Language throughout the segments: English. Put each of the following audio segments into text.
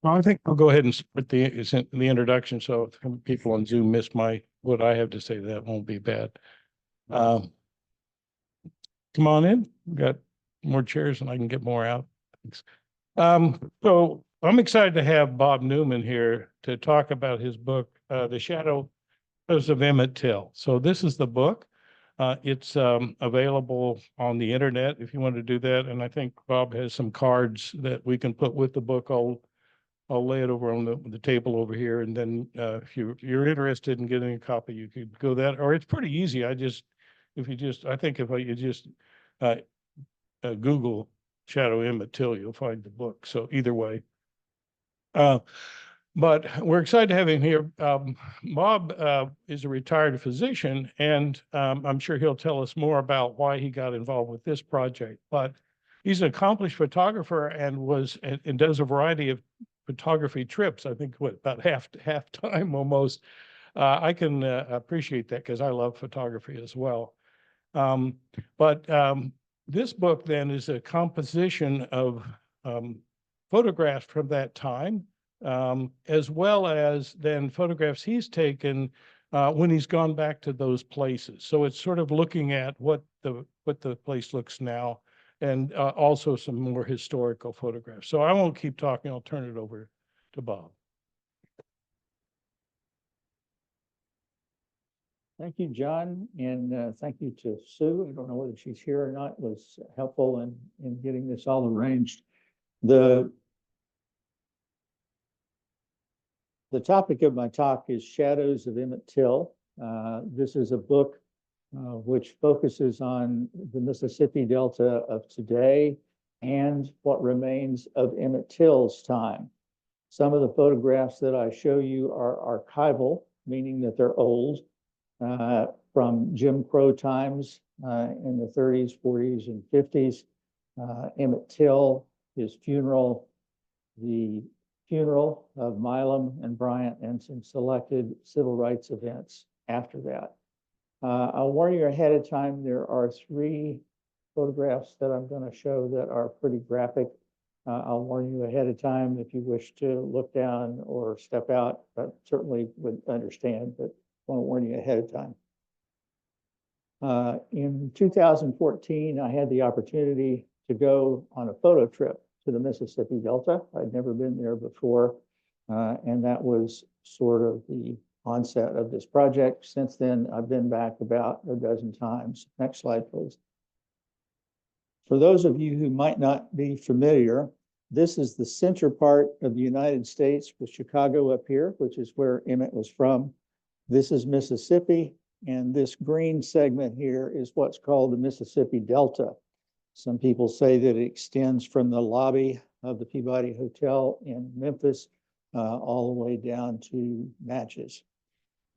Well, I think I'll go ahead and put the introduction, so if people on Zoom miss what I have to say, that won't be bad. Um, Come on in. We've got more chairs and I can get more out. Thanks. So I'm excited to have Bob Newman here to talk about his book, The Shadows of Emmett Till. So this is the book. It's available on the internet if you want to do that. And I think Bob has some cards that we can put with the book. I'll lay it over on the table over here. And then if you're interested in getting a copy, you could go that, or it's pretty easy. I think if you just uh, Google Shadow Emmett Till, you'll find the book. So either way. But we're excited to have him here. Bob is a retired physician, and I'm sure he'll tell us more about why he got involved with this project. But he's an accomplished photographer and does a variety of photography trips. I think about half time almost. I can appreciate that because I love photography as well. But this book then is a composition of photographs from that time, as well as then photographs he's taken when he's gone back to those places. So it's sort of looking at what the place looks now, and also some more historical photographs. So I won't keep talking. I'll turn it over to Bob. Thank you, John, and thank you to Sue. I don't know whether she's here or not. It was helpful in getting this all arranged. The topic of my talk is Shadows of Emmett Till. This is a book which focuses on the Mississippi Delta of today and what remains of Emmett Till's time. Some of the photographs that I show you are archival, meaning that they're old, from Jim Crow times in the 30s, 40s, and 50s. Emmett Till, his funeral, the funeral of Milam and Bryant, and some selected civil rights events after that. I'll warn you ahead of time, there are 3 photographs that I'm going to show that are pretty graphic. I'll warn you ahead of time if you wish to look down or step out, but certainly would understand, but I want to warn you ahead of time. In 2014, I had the opportunity to go on a photo trip to the Mississippi Delta. I'd never been there before, and that was sort of the onset of this project. Since then, I've been back about a dozen times. Next slide, please. For those of you who might not be familiar, this is the center part of the United States with Chicago up here, which is where Emmett was from. This is Mississippi, and this green segment here is what's called the Mississippi Delta. Some people say that it extends from the lobby of the Peabody Hotel in Memphis all the way down to Natchez.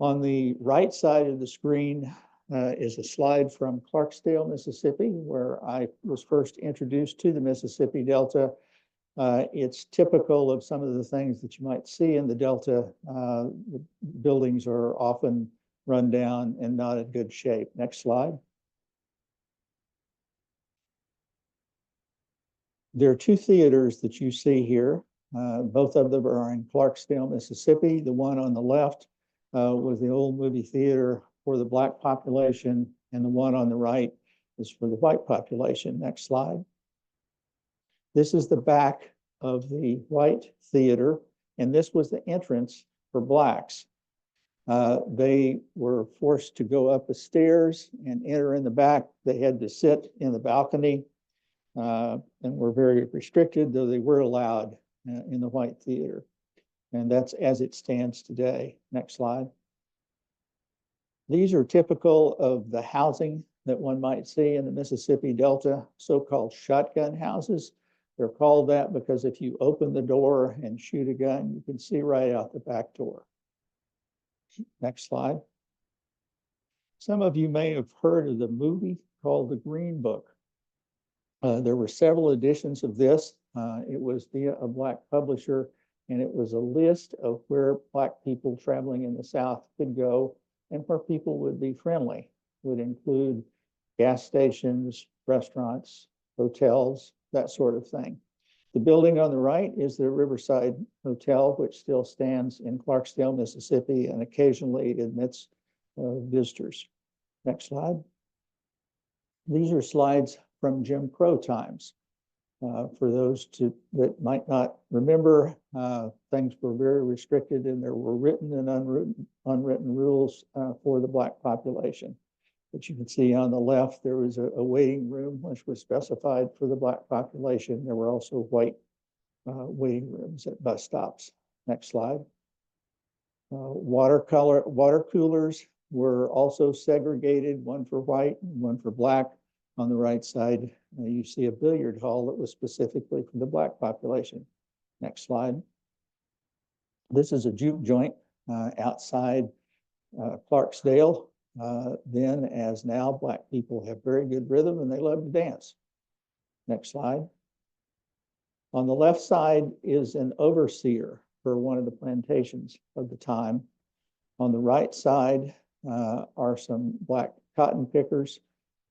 On the right side of the screen is a slide from Clarksdale, Mississippi, where I was first introduced to the Mississippi Delta. It's typical of some of the things that you might see in the Delta. The buildings are often run down and not in good shape. Next slide. There are 2 theaters that you see here. Both of them are in Clarksdale, Mississippi. The one on the left was the old movie theater for the Black population, and the one on the right is for the white population. Next slide. This is the back of the white theater, and this was the entrance for Blacks. They were forced to go up the stairs and enter in the back. They had to sit in the balcony and were very restricted, though they were allowed in the white theater. And that's as it stands today. Next slide. These are typical of the housing that one might see in the Mississippi Delta, so-called shotgun houses. They're called that because if you open the door and shoot a gun, you can see right out the back door. Next slide. Some of you may have heard of the movie called The Green Book. There were several editions of this. It was via a Black publisher, and it was a list of where Black people traveling in the South could go and where people would be friendly. It would include gas stations, restaurants, hotels, that sort of thing. The building on the right is the Riverside Hotel, which still stands in Clarksdale, Mississippi, and occasionally admits visitors. Next slide. These are slides from Jim Crow times. For those that might not remember, things were very restricted, and there were written and unwritten rules for the Black population. But you can see on the left, there was a waiting room which was specified for the Black population. There were also white waiting rooms at bus stops. Next slide. Water coolers were also segregated, one for white and one for Black. On the right side, you see a billiard hall that was specifically for the Black population. Next slide. This is a juke joint outside Clarksdale. Then, as now, Black people have very good rhythm and they love to dance. Next slide. On the left side is an overseer for one of the plantations of the time. On the right side are some Black cotton pickers.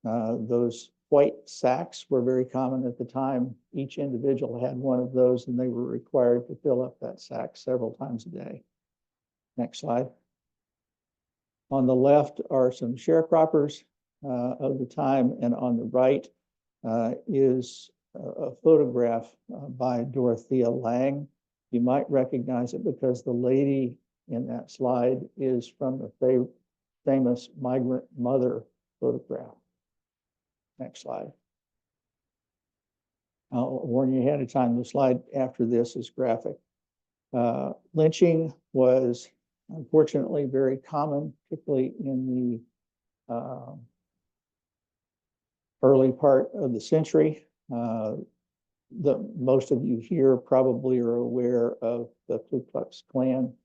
Those white sacks were very common at the time. Each individual had one of those, and they were required to fill up that sack several times a day. Next slide. On the left are some sharecroppers of the time, and on the right is a photograph by Dorothea Lange. You might recognize it because the lady in that slide is from the famous migrant mother photograph. Next slide. I'll warn you ahead of time, the slide after this is graphic. Lynching was unfortunately very common, particularly in the early part of the century. Most of you here probably are aware of the Ku Klux Klan.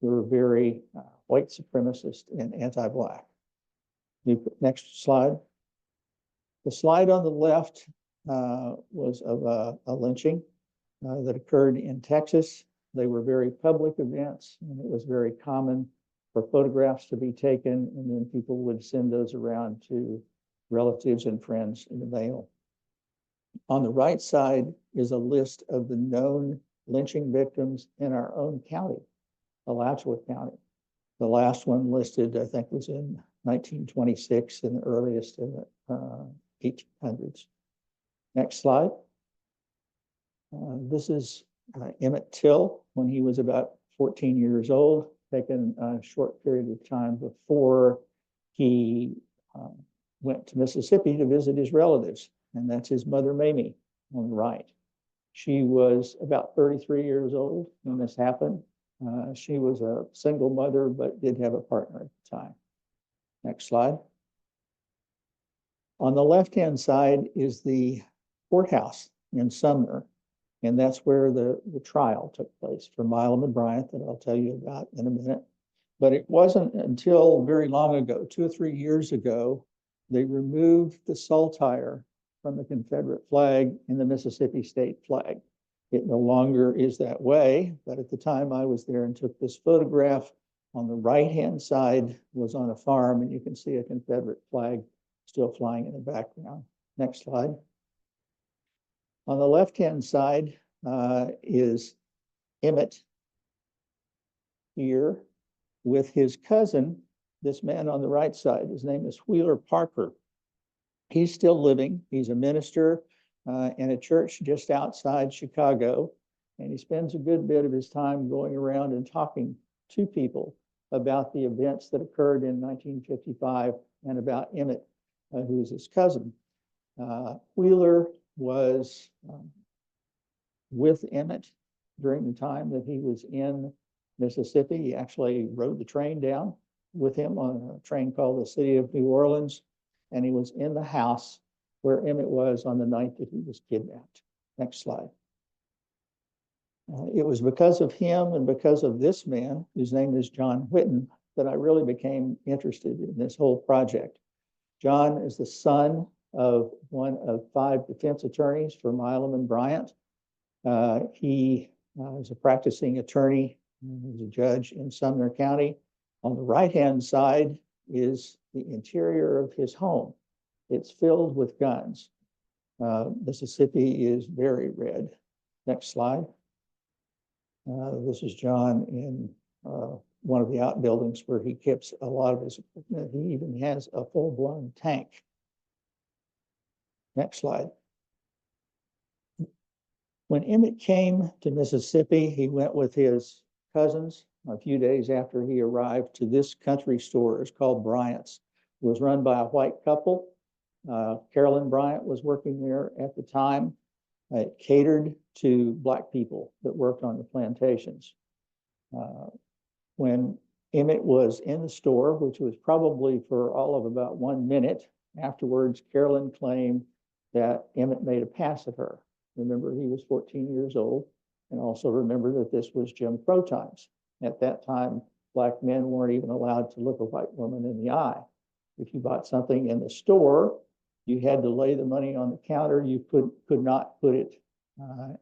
They were very white supremacist and anti-Black. Next slide. The slide on the left was of a lynching that occurred in Texas. They were very public events, and it was very common for photographs to be taken, and then people would send those around to relatives and friends in the mail. On the right side is a list of the known lynching victims in our own county, Alachua County. The last one listed, I think, was in 1926, and the earliest in the 1800s. Next slide. This is Emmett Till when he was about 14 years old, taken a short period of time before he went to Mississippi to visit his relatives. And that's his mother, Mamie, on the right. She was about 33 years old when this happened. She was a single mother, but did have a partner at the time. Next slide. On the left-hand side is the courthouse in Sumner, and that's where the trial took place for Milam and Bryant that I'll tell you about in a minute. But it wasn't until very long ago, 2 or 3 years ago, they removed the saltire from the Confederate flag and the Mississippi state flag. It no longer is that way, but at the time I was there and took this photograph. On the right-hand side was on a farm, and you can see a Confederate flag still flying in the background. Next slide. On the left-hand side is Emmett here with his cousin, this man on the right side. His name is Wheeler Parker. He's still living. He's a minister in a church just outside Chicago, and he spends a good bit of his time going around and talking to people about the events that occurred in 1955 and about Emmett, who is his cousin. Wheeler was with Emmett during the time that he was in Mississippi. He actually rode the train down with him on a train called the City of New Orleans, and he was in the house where Emmett was on the night that he was kidnapped. Next slide. It was because of him and because of this man, whose name is John Whitten, that I really became interested in this whole project. John is the son of one of 5 defense attorneys for Milam and Bryant. He is a practicing attorney. He's a judge in Sumner County. On the right-hand side is the interior of his home. It's filled with guns. Mississippi is very red. Next slide. This is John in one of the outbuildings where he keeps a lot of his equipment. He even has a full-blown tank. Next slide. When Emmett came to Mississippi, he went with his cousins a few days after he arrived to this country store. It's called Bryant's. It was run by a white couple. Carolyn Bryant was working there at the time. It catered to Black people that worked on the plantations. When Emmett was in the store, which was probably for all of about 1 minute, afterwards, Carolyn claimed that Emmett made a pass at her. Remember, he was 14 years old, and also remember that this was Jim Crow times. At that time, Black men weren't even allowed to look a white woman in the eye. If you bought something in the store, you had to lay the money on the counter. You could not put it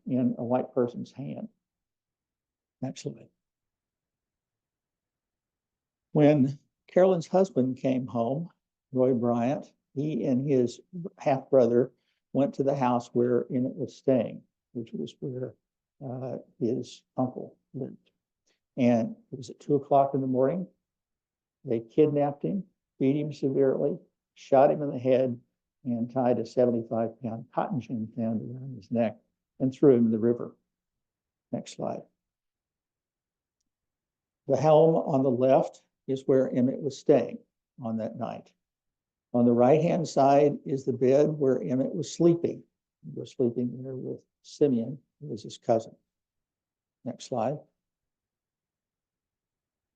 in a white person's hand. Next slide. When Carolyn's husband came home, Roy Bryant, he and his half-brother went to the house where Emmett was staying, which was where his uncle lived. And it was at 2 o'clock in the morning. They kidnapped him, beat him severely, shot him in the head, and tied a 75-pound cotton gin band around his neck and threw him in the river. Next slide. The home on the left is where Emmett was staying on that night. On the right-hand side is the bed where Emmett was sleeping. He was sleeping there with Simeon, who was his cousin. Next slide.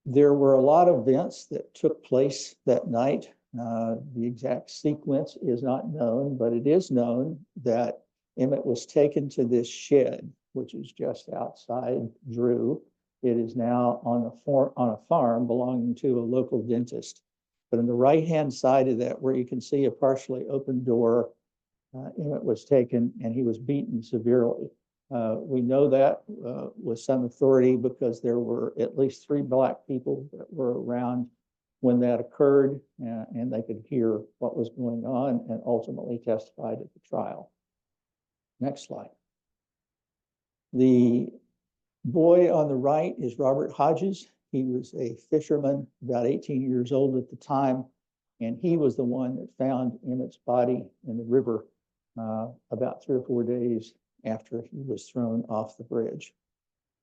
There were a lot of events that took place that night. The exact sequence is not known, but it is known that Emmett was taken to this shed, which is just outside Drew. It is now on a farm belonging to a local dentist. But on the right-hand side of that, where you can see a partially open door, Emmett was taken and he was beaten severely. We know that with some authority because there were at least 3 Black people that were around when that occurred, and they could hear what was going on and ultimately testified at the trial. Next slide. The boy on the right is Robert Hodges. He was a fisherman, about 18 years old at the time, and he was the one that found Emmett's body in the river about 3 or 4 days after he was thrown off the bridge.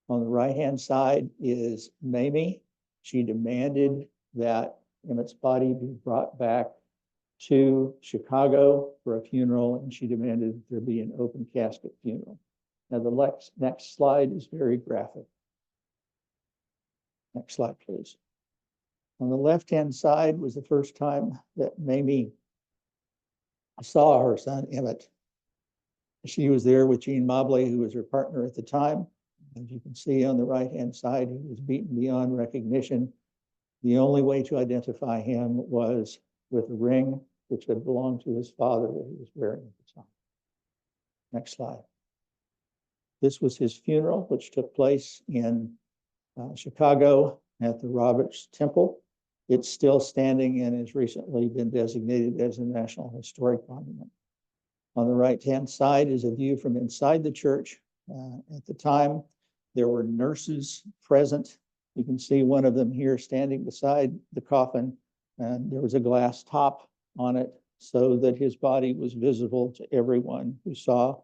On the right-hand side is Mamie. She demanded that Emmett's body be brought back to Chicago for a funeral, and she demanded that there be an open casket funeral. Now, the next slide is very graphic. Next slide, please. On the left-hand side was the first time that Mamie saw her son, Emmett. She was there with Jean Mobley, who was her partner at the time. As you can see on the right-hand side, he was beaten beyond recognition. The only way to identify him was with a ring, which had belonged to his father that he was wearing at the time. Next slide. This was his funeral, which took place in Chicago at the Roberts Temple. It's still standing and has recently been designated as a National Historic Monument. On the right-hand side is a view from inside the church. At the time, there were nurses present. You can see one of them here standing beside the coffin, and there was a glass top on it so that his body was visible to everyone who saw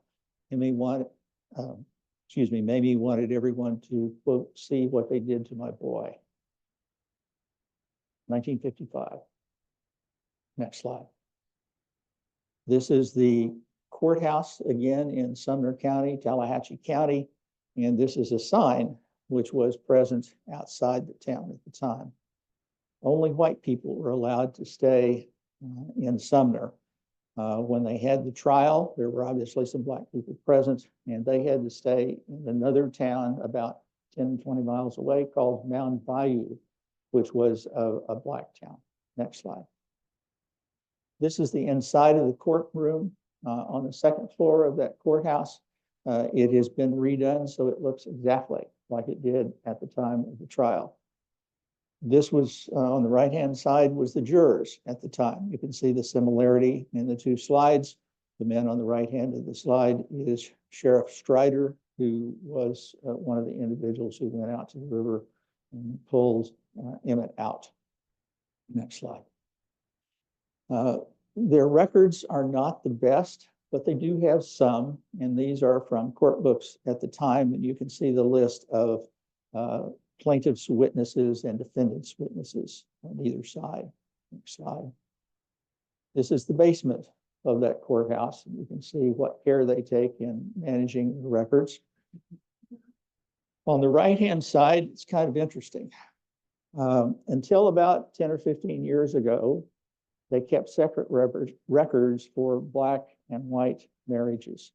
him. Mamie wanted everyone to, quote, see what they did to my boy. 1955. Next slide. This is the courthouse again in Sumner County, Tallahatchie County, and this is a sign which was present outside the town at the time. Only white people were allowed to stay in Sumner. When they had the trial, there were obviously some Black people present, and they had to stay in another town about 10, 20 miles away called Mound Bayou, which was a Black town. Next slide. This is the inside of the courtroom on the second floor of that courthouse. It has been redone, so it looks exactly like it did at the time of the trial. This was on the right-hand side was the jurors at the time. You can see the similarity in the two slides. The man on the right hand of the slide is Sheriff Strider, who was one of the individuals who went out to the river and pulled Emmett out. Next slide. Their records are not the best, but they do have some, and these are from court books at the time, and you can see the list of plaintiff's witnesses and defendant's witnesses on either side. Next slide. This is the basement of that courthouse. You can see what care they take in managing the records. On the right-hand side, it's kind of interesting. Until about 10 or 15 years ago, they kept separate records for Black and white marriages.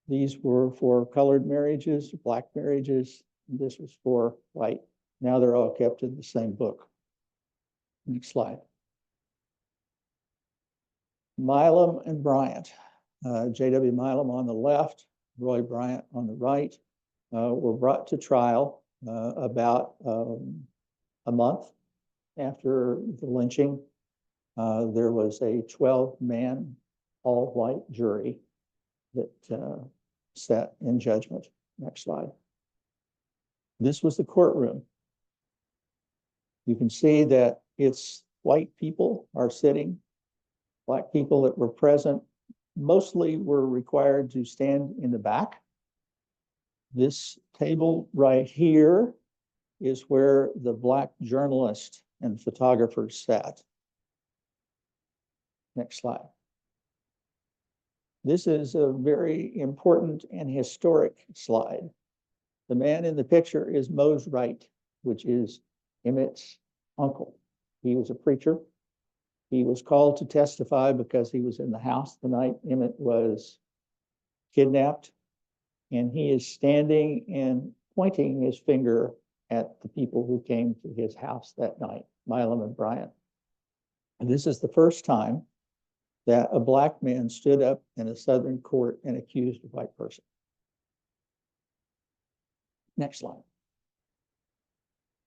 These were for colored marriages, Black marriages, and this was for white. Now they're all kept in the same book. Next slide. Milam and Bryant. J.W. Milam on the left, Roy Bryant on the right, were brought to trial about a month after the lynching. There was a 12-man, all-white jury that sat in judgment. Next slide. This was the courtroom. You can see that it's white people are sitting. Black people that were present mostly were required to stand in the back. This table right here is where the Black journalist and photographers sat. Next slide. This is a very important and historic slide. The man in the picture is Mose Wright, which is Emmett's uncle. He was a preacher. He was called to testify because he was in the house the night Emmett was kidnapped. And he is standing and pointing his finger at the people who came to his house that night, Milam and Bryant. And this is the first time that a Black man stood up in a Southern court and accused a white person. Next slide.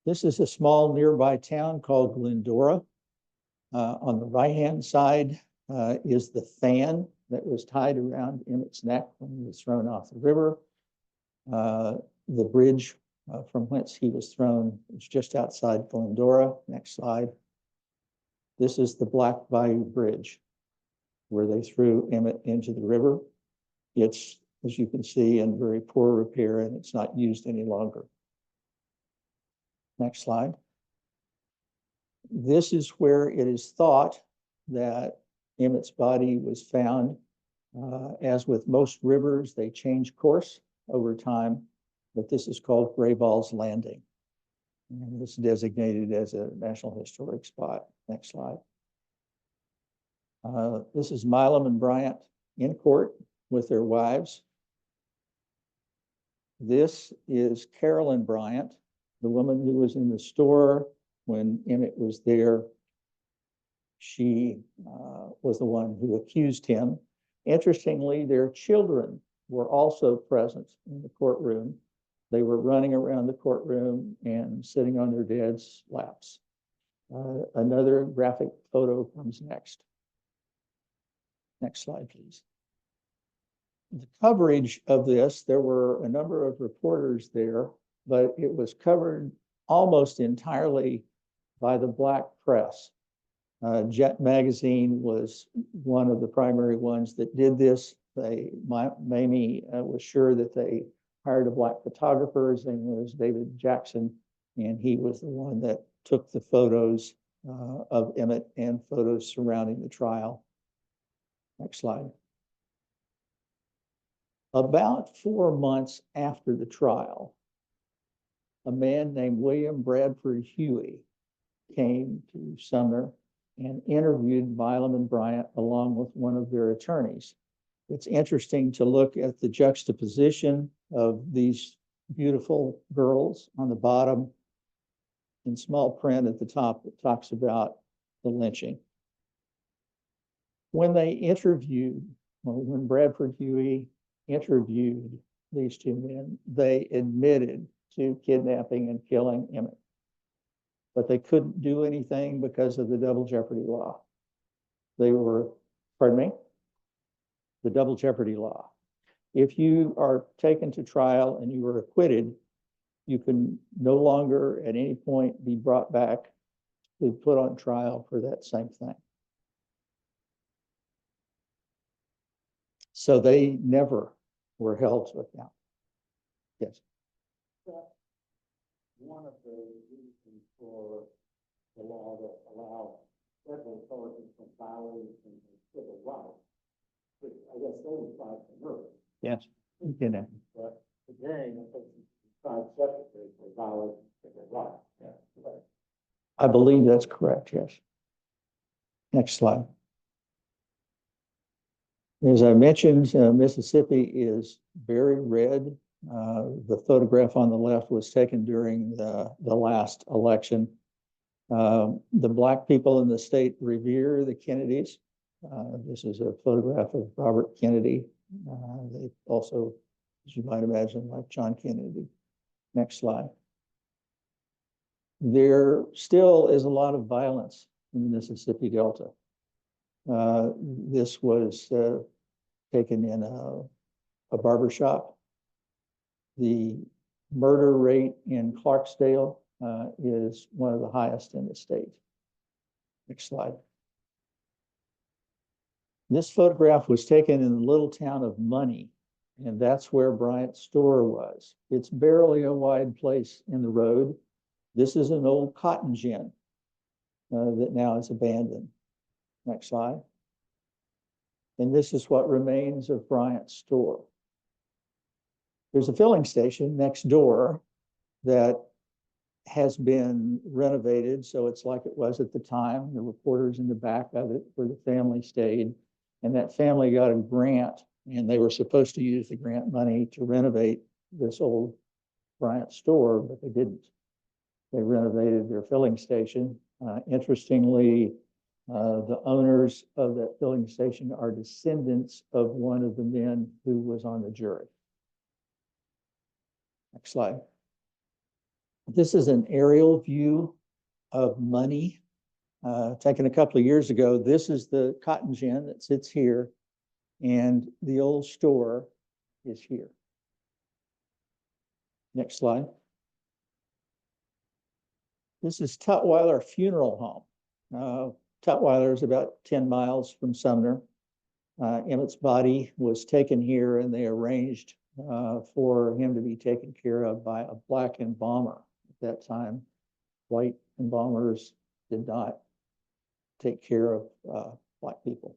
This is a small nearby town called Glendora. On the right-hand side is the fan that was tied around Emmett's neck when he was thrown off the river. The bridge from whence he was thrown is just outside Glendora. Next slide. This is the Black Bayou Bridge, where they threw Emmett into the river. It's, as you can see, in very poor repair, and it's not used any longer. Next slide. This is where it is thought that Emmett's body was found. As with most rivers, they change course over time, but this is called Grayball's Landing. And this is designated as a National Historic Spot. Next slide. This is Milam and Bryant in court with their wives. This is Carolyn Bryant, the woman who was in the store when Emmett was there. She was the one who accused him. Interestingly, their children were also present in the courtroom. They were running around the courtroom and sitting on their dad's laps. Another graphic photo comes next. Next slide, please. The coverage of this, there were a number of reporters there, but it was covered almost entirely by the Black press. Jet Magazine was one of the primary ones that did this. Mamie was sure that they hired a Black photographer. His name was David Jackson, and he was the one that took the photos of Emmett and photos surrounding the trial. Next slide. About 4 months after the trial, a man named William Bradford Huey came to Sumner and interviewed Milam and Bryant along with one of their attorneys. It's interesting to look at the juxtaposition of these beautiful girls on the bottom in small print at the top that talks about the lynching. When they interviewed, or when Bradford Huey interviewed these two men, they admitted to kidnapping and killing Emmett. But they couldn't do anything because of the double jeopardy law. They were, pardon me? The double jeopardy law. If you are taken to trial and you are acquitted, you can no longer at any point be brought back to put on trial for that same thing. So they never were held to account. Yes. One of the reasons for the law that allows federal authorities from violating civil rights, which I guess they would try to murder. Yes. You can, But today, I think it's tried separately for violating civil rights. Yeah. Right. I believe that's correct, yes. Next slide. As I mentioned, Mississippi is very red. The photograph on the left was taken during the last election. The Black people in the state revere the Kennedys. This is a photograph of Robert Kennedy. They also, as you might imagine, like John Kennedy. Next slide. There still is a lot of violence in the Mississippi Delta. This was taken in a barbershop. The murder rate in Clarksdale is one of the highest in the state. Next slide. This photograph was taken in the little town of Money, and that's where Bryant's store was. It's barely a wide place in the road. This is an old cotton gin that now is abandoned. Next slide. And this is what remains of Bryant's store. There's a filling station next door that has been renovated, so it's like it was at the time. There were quarters in the back of it where the family stayed, and that family got a grant, and they were supposed to use the grant money to renovate this old Bryant store, but they didn't. They renovated their filling station. Interestingly, the owners of that filling station are descendants of one of the men who was on the jury. Next slide. This is an aerial view of Money, taken a couple of years ago. This is the cotton gin that sits here, and the old store is here. Next slide. This is Tutwiler Funeral Home. Tutwiler is about 10 miles from Sumner. Emmett's body was taken here, and they arranged for him to be taken care of by a black embalmer. At that time, white embalmers did not take care of Black people.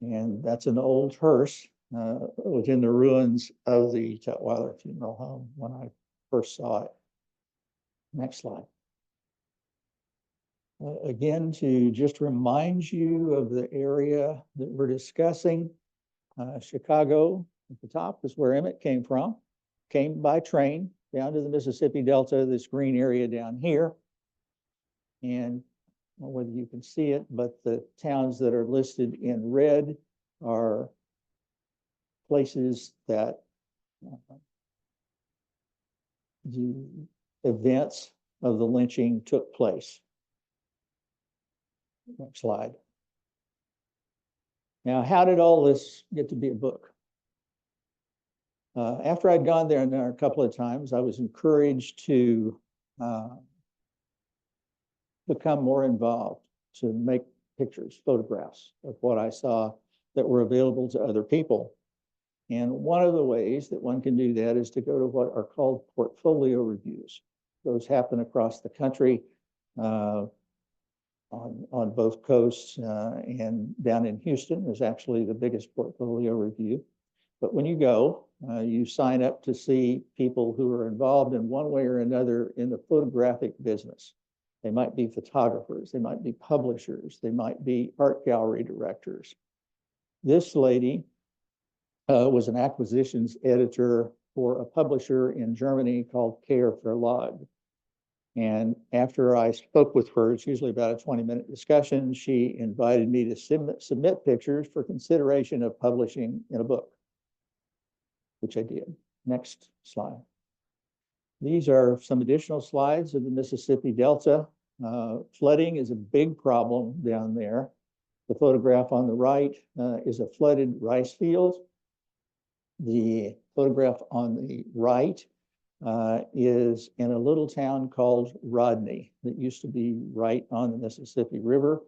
And that's an old hearse within the ruins of the Tutwiler Funeral Home when I first saw it. Next slide. Again, to just remind you of the area that we're discussing, Chicago at the top is where Emmett came from, came by train down to the Mississippi Delta, this green area down here. And I don't know whether you can see it, but the towns that are listed in red are places that the events of the lynching took place. Next slide. Now, how did all this get to be a book? After I'd gone there a couple of times, I was encouraged to become more involved, to make pictures, photographs of what I saw that were available to other people. And one of the ways that one can do that is to go to what are called portfolio reviews. Those happen across the country, on both coasts, and down in Houston is actually the biggest portfolio review. But when you go, you sign up to see people who are involved in one way or another in the photographic business. They might be photographers, they might be publishers, they might be art gallery directors. This lady was an acquisitions editor for a publisher in Germany called Kehr Verlag. And after I spoke with her, it's usually about a 20-minute discussion, she invited me to submit pictures for consideration of publishing in a book, which I did. Next slide. These are some additional slides of the Mississippi Delta. Flooding is a big problem down there. The photograph on the right is a flooded rice field. The photograph on the right is in a little town called Rodney that used to be right on the Mississippi River.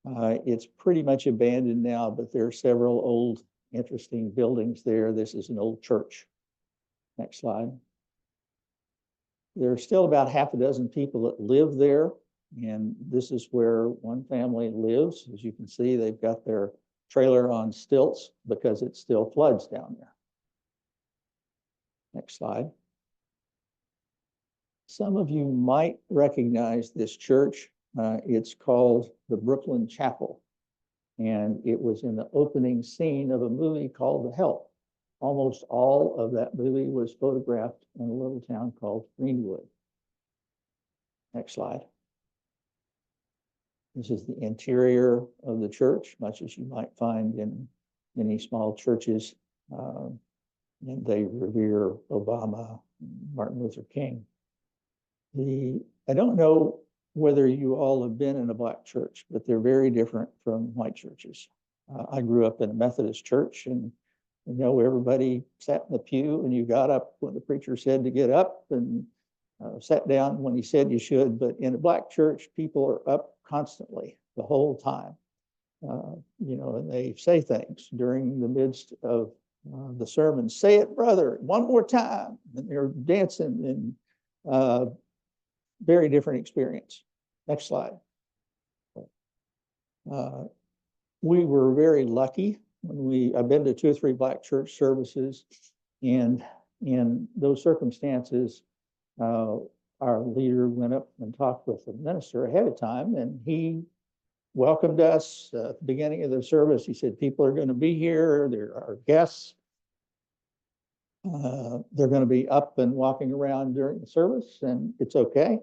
It's pretty much abandoned now, but there are several old, interesting buildings there. This is an old church. Next slide. There are still about half a dozen people that live there, and this is where one family lives. As you can see, they've got their trailer on stilts because it still floods down there. Next slide. Some of you might recognize this church. It's called the Brooklyn Chapel, and it was in the opening scene of a movie called The Help. Almost all of that movie was photographed in a little town called Greenwood. Next slide. This is the interior of the church, much as you might find in many small churches. And they revere Obama, Martin Luther King. I don't know whether you all have been in a black church, but they're very different from white churches. I grew up in a Methodist church, and you know, everybody sat in the pew and you got up when the preacher said to get up, and sat down when he said you should. But in a black church, people are up constantly the whole time. You know, and they say things during the midst of the sermon. Say it, brother, one more time. And they're dancing, and very different experience. Next slide. We were very lucky when I've been to 2 or 3 black church services, and in those circumstances, our leader went up and talked with the minister ahead of time, and he welcomed us at the beginning of the service. He said, people are going to be here. They're our guests. They're going to be up and walking around during the service, and it's okay.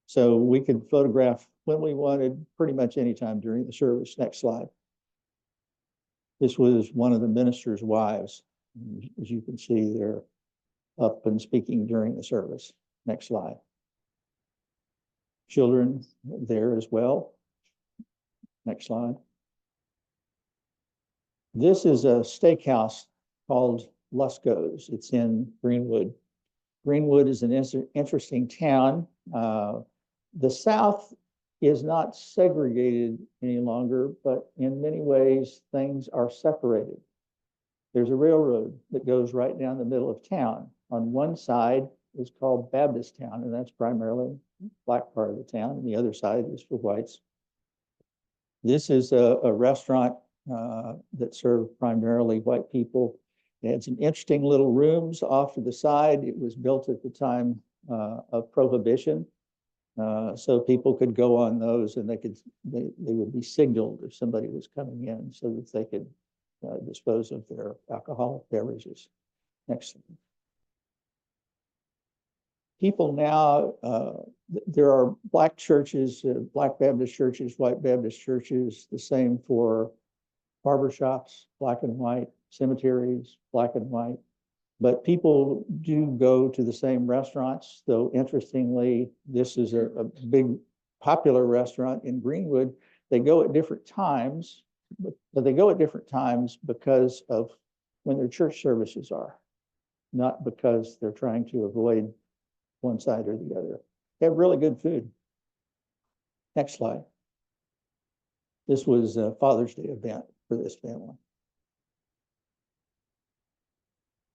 So we could photograph when we wanted, pretty much anytime during the service. Next slide. This was one of the minister's wives. As you can see, they're up and speaking during the service. Next slide. Children there as well. Next slide. This is a steakhouse called Lusco's. It's in Greenwood. Greenwood is an interesting town. The South is not segregated any longer, but in many ways, things are separated. There's a railroad that goes right down the middle of town. On one side is called Baptist Town, and that's primarily the black part of the town, and the other side is for whites. This is a restaurant that served primarily white people. It had some interesting little rooms off to the side. It was built at the time of Prohibition. So people could go on those, and they would be signaled if somebody was coming in, so that they could dispose of their alcoholic beverages. Next. People now, there are black churches, black Baptist churches, white Baptist churches, the same for barbershops, black and white, cemeteries, black and white. But people do go to the same restaurants, though interestingly, this is a big popular restaurant in Greenwood. They go at different times, but they go at different times because of when their church services are, not because they're trying to avoid one side or the other. They have really good food. Next slide. This was a Father's Day event for this family.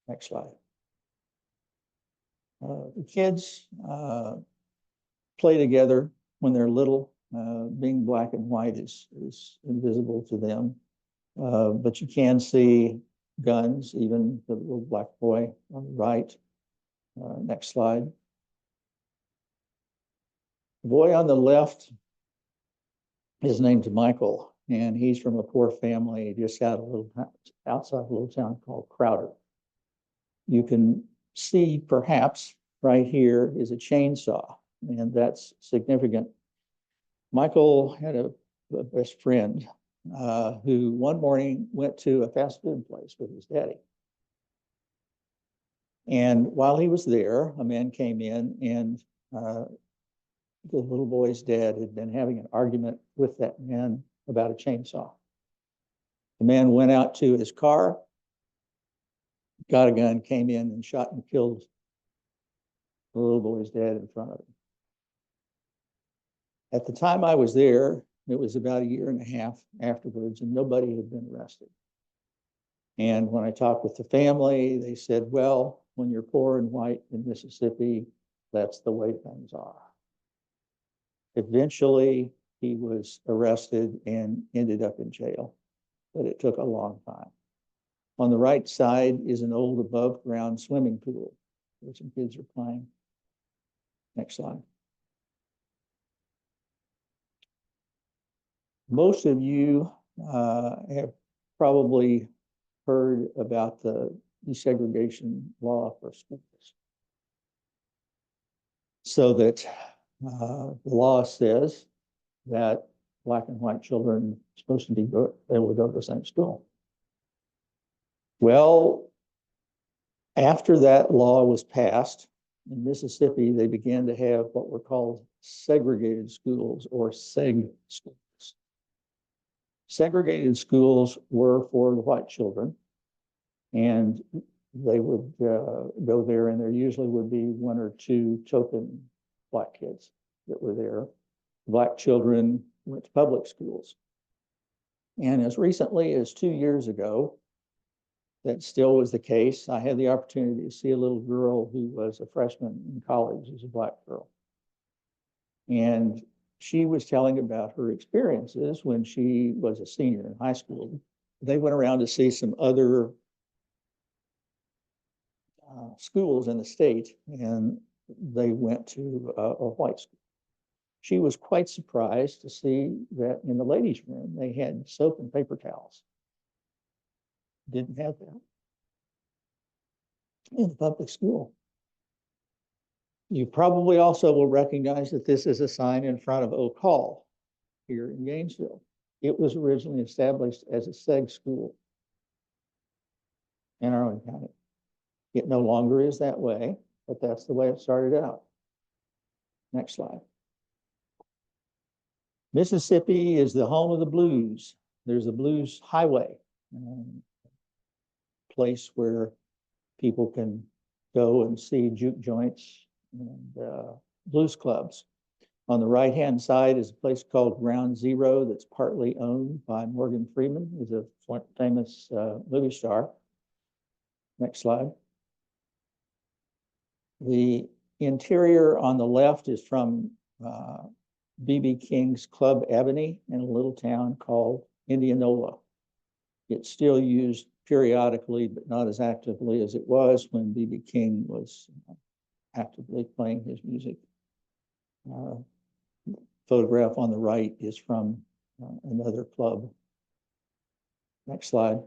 Next slide. The kids play together when they're little. Being black and white is invisible to them. But you can see guns, even the little black boy on the right. Next slide. The boy on the left is named Michael, and he's from a poor family just outside a little town called Crowder. You can see perhaps right here is a chainsaw, and that's significant. Michael had a best friend who one morning went to a fast food place with his daddy. And while he was there, a man came in, and the little boy's dad had been having an argument with that man about a chainsaw. The man went out to his car, got a gun, came in and shot and killed the little boy's dad in front of him. At the time I was there, it was about a year and a half afterwards, and nobody had been arrested. And when I talked with the family, they said, well, when you're poor and white in Mississippi, that's the way things are. Eventually, he was arrested and ended up in jail, but it took a long time. On the right side is an old above ground swimming pool where some kids are playing. Next slide. Most of you have probably heard about the desegregation law for schools. So that the law says that Black and white children are supposed to be able to go to the same school. Well, after that law was passed in Mississippi, they began to have what were called segregated schools or seg schools. Segregated schools were for the white children, and they would go there, and there usually would be one or two token Black kids that were there. Black children went to public schools. And as recently as 2 years ago, that still was the case. I had the opportunity to see a little girl who was a freshman in college as a Black girl. And she was telling about her experiences when she was a senior in high school. They went around to see some other schools in the state, and they went to a white school. She was quite surprised to see that in the ladies' room, they had soap and paper towels. Didn't have that in the public school. You probably also will recognize that this is a sign in front of Oak Hall here in Gainesville. It was originally established as a seg school in our own county. It no longer is that way, but that's the way it started out. Next slide. Mississippi is the home of the blues. There's a blues highway, place where people can go and see juke joints and blues clubs. On the right-hand side is a place called Ground Zero that's partly owned by Morgan Freeman, who's a famous movie star. Next slide. The interior on the left is from B.B. King's Club Ebony in a little town called Indianola. It's still used periodically, but not as actively as it was when B.B. King was actively playing his music. Photograph on the right is from another club. Next slide.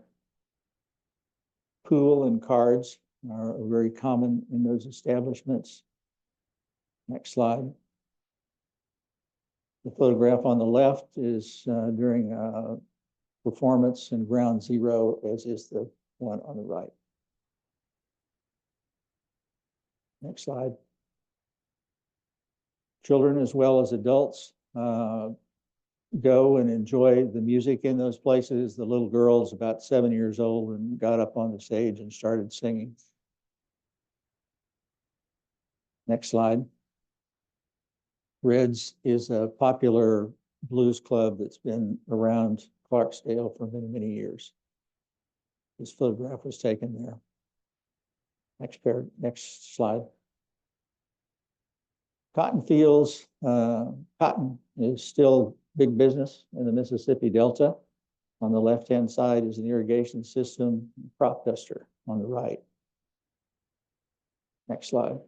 Pool and cards are very common in those establishments. Next slide. The photograph on the left is during a performance in Ground Zero, as is the one on the right. Next slide. Children as well as adults go and enjoy the music in those places. The little girl's about 7 years old and got up on the stage and started singing. Next slide. Red's is a popular blues club that's been around Clarksdale for many, many years. This photograph was taken there. Next slide. Cotton fields, cotton is still big business in the Mississippi Delta. On the left-hand side is an irrigation system, crop duster on the right. Next slide.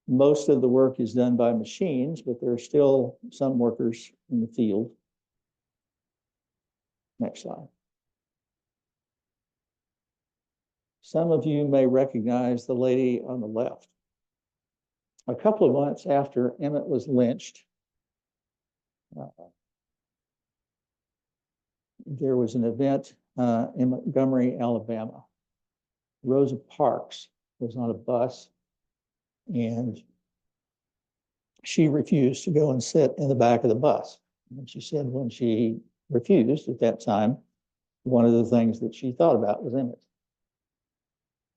Most of the work is done by machines, but there are still some workers in the field. Next slide. Some of you may recognize the lady on the left. A couple of months after Emmett was lynched, there was an event in Montgomery, Alabama. Rosa Parks was on a bus, and she refused to go and sit in the back of the bus. And she said when she refused at that time, one of the things that she thought about was Emmett.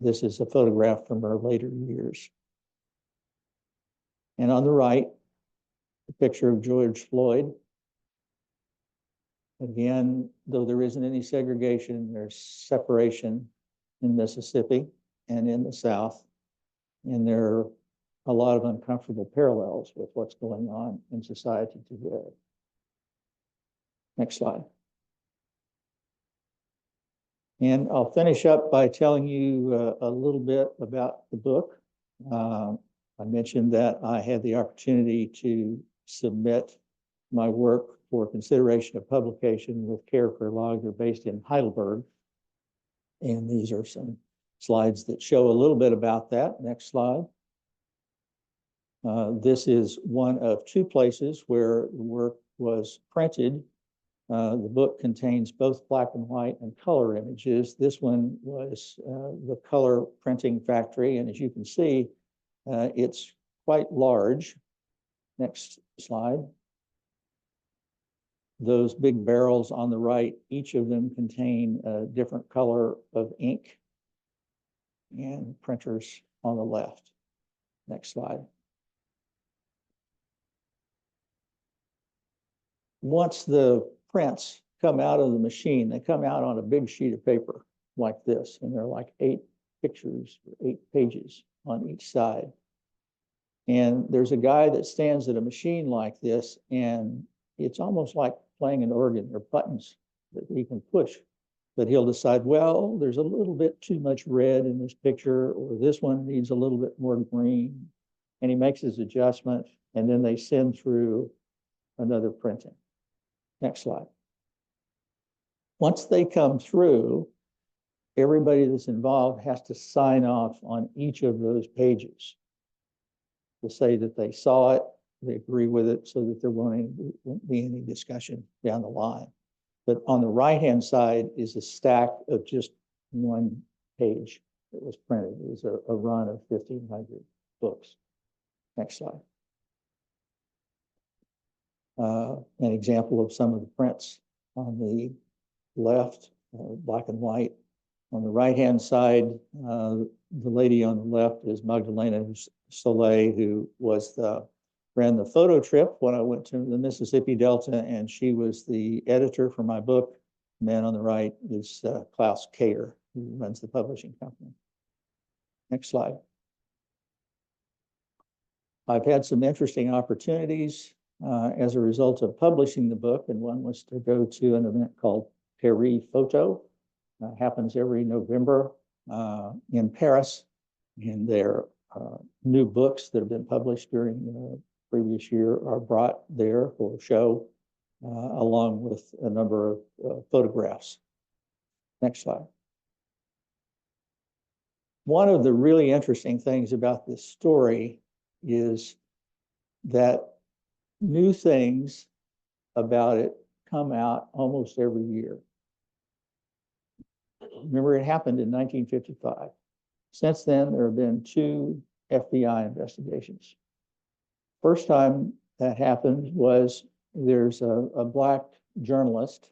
This is a photograph from her later years. And on the right, a picture of George Floyd. Again, though there isn't any segregation, there's separation in Mississippi and in the South. And there are a lot of uncomfortable parallels with what's going on in society today. Next slide. And I'll finish up by telling you a little bit about the book. I mentioned that I had the opportunity to submit my work for consideration of publication with Care for Log. They're based in Heidelberg. And these are some slides that show a little bit about that. Next slide. This is one of two places where the work was printed. The book contains both black and white and color images. This one was the color printing factory. And as you can see, it's quite large. Next slide. Those big barrels on the right, each of them contain a different color of ink, and printers on the left. Next slide. Once the prints come out of the machine, they come out on a big sheet of paper like this, and they're like 8 pictures, 8 pages on each side. And there's a guy that stands at a machine like this, and it's almost like playing an organ. There are buttons that he can push, but he'll decide, well, there's a little bit too much red in this picture, or this one needs a little bit more green. And he makes his adjustment, and then they send through another printing. Next slide. Once they come through, everybody that's involved has to sign off on each of those pages to say that they saw it, they agree with it, so that there won't be any discussion down the line. But on the right-hand side is a stack of just one page that was printed. It was a run of 1,500 books. Next slide. An example of some of the prints on the left, black and white. On the right-hand side, the lady on the left is Magdalena Soleil, who ran the photo trip when I went to the Mississippi Delta, and she was the editor for my book. The man on the right is Klaus Kayer, who runs the publishing company. Next slide. I've had some interesting opportunities as a result of publishing the book, and one was to go to an event called Paris Photo. Happens every November in Paris, and their new books that have been published during the previous year are brought there for show, along with a number of photographs. Next slide. One of the really interesting things about this story is that new things about it come out almost every year. Remember, it happened in 1955. Since then, there have been 2 FBI investigations. First time that happened was there's a Black journalist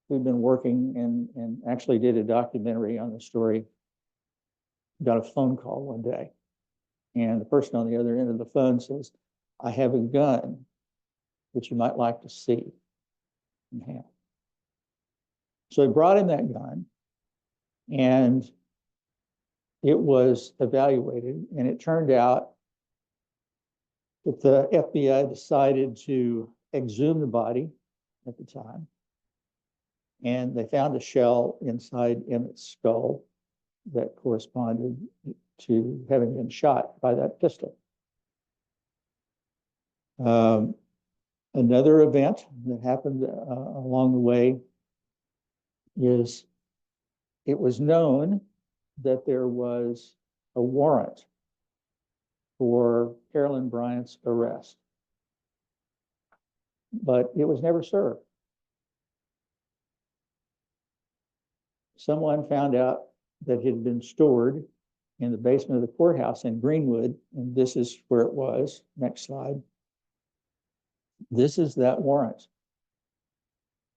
who'd been working and actually did a documentary on the story, got a phone call one day. And the person on the other end of the phone says, I have a gun that you might like to see in hand. So he brought him that gun, and it was evaluated, and it turned out that the FBI decided to exhume the body at the time, and they found a shell inside Emmett's skull that corresponded to having been shot by that pistol. Another event that happened along the way is it was known that there was a warrant for Carolyn Bryant's arrest, but it was never served. Someone found out that it had been stored in the basement of the courthouse in Greenwood, and this is where it was. Next slide. This is that warrant.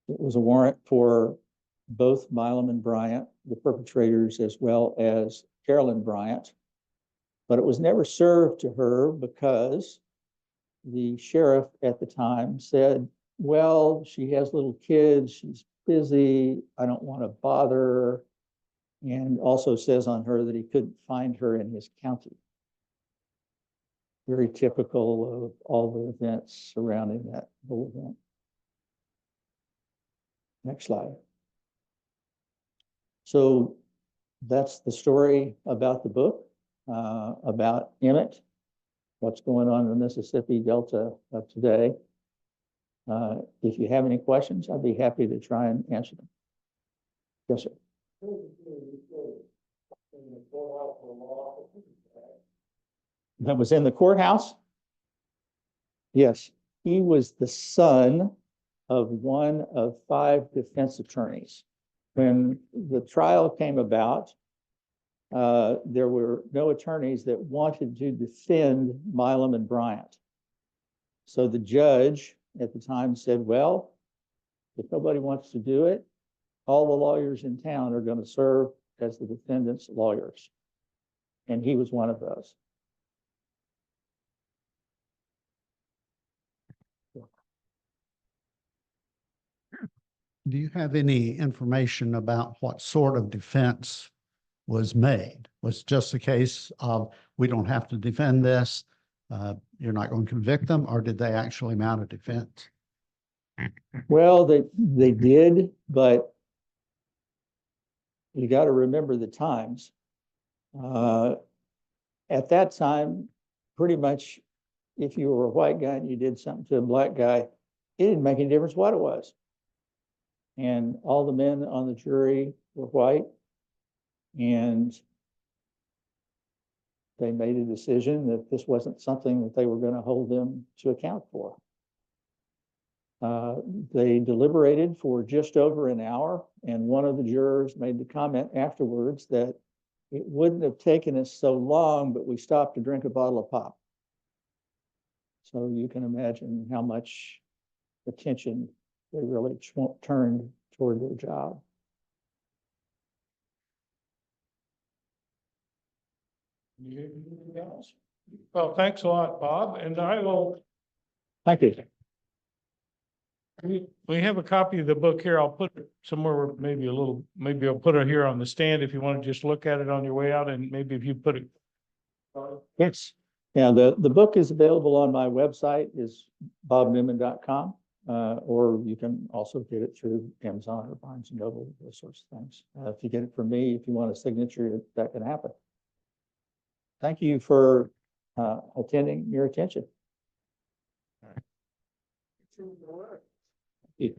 It was a warrant for both Milam and Bryant, the perpetrators, as well as Carolyn Bryant, but it was never served to her because the sheriff at the time said, well, she has little kids, she's busy, I don't want to bother her, and also says on her that he couldn't find her in his county. Very typical of all the events surrounding that whole event. Next slide. So that's the story about the book, about Emmett, what's going on in the Mississippi Delta of today. If you have any questions, I'd be happy to try and answer them. Yes, sir. That was in the courthouse? Yes, he was the son of one of 5 defense attorneys. When the trial came about, there were no attorneys that wanted to defend Milam and Bryant. So the judge at the time said, well, if nobody wants to do it, all the lawyers in town are going to serve as the defendant's lawyers. And he was one of those. Do you have any information about what sort of defense was made? Was it just a case of, we don't have to defend this, you're not going to convict them, or did they actually mount a defense? Well, they did, but you got to remember the times. At that time, pretty much, if you were a white guy and you did something to a black guy, it didn't make any difference what it was. And all the men on the jury were white, and they made a decision that this wasn't something that they were going to hold them to account for. They deliberated for just over an hour, and one of the jurors made the comment afterwards that it wouldn't have taken us so long, but we stopped to drink a bottle of pop. So you can imagine how much attention they really turned toward their job. Anything else? Well, thanks a lot, Bob, and I will. Thank you. We have a copy of the book here. I'll put it somewhere, maybe I'll put it here on the stand if you want to just look at it on your way out, and maybe if you put it. Yes. Yeah, the book is available on my website, is bobnewman.com, or you can also get it through Amazon or Barnes & Noble, those sorts of things. If you get it from me, if you want a signature, that can happen. Thank you for attending your attention. All right. Yeah.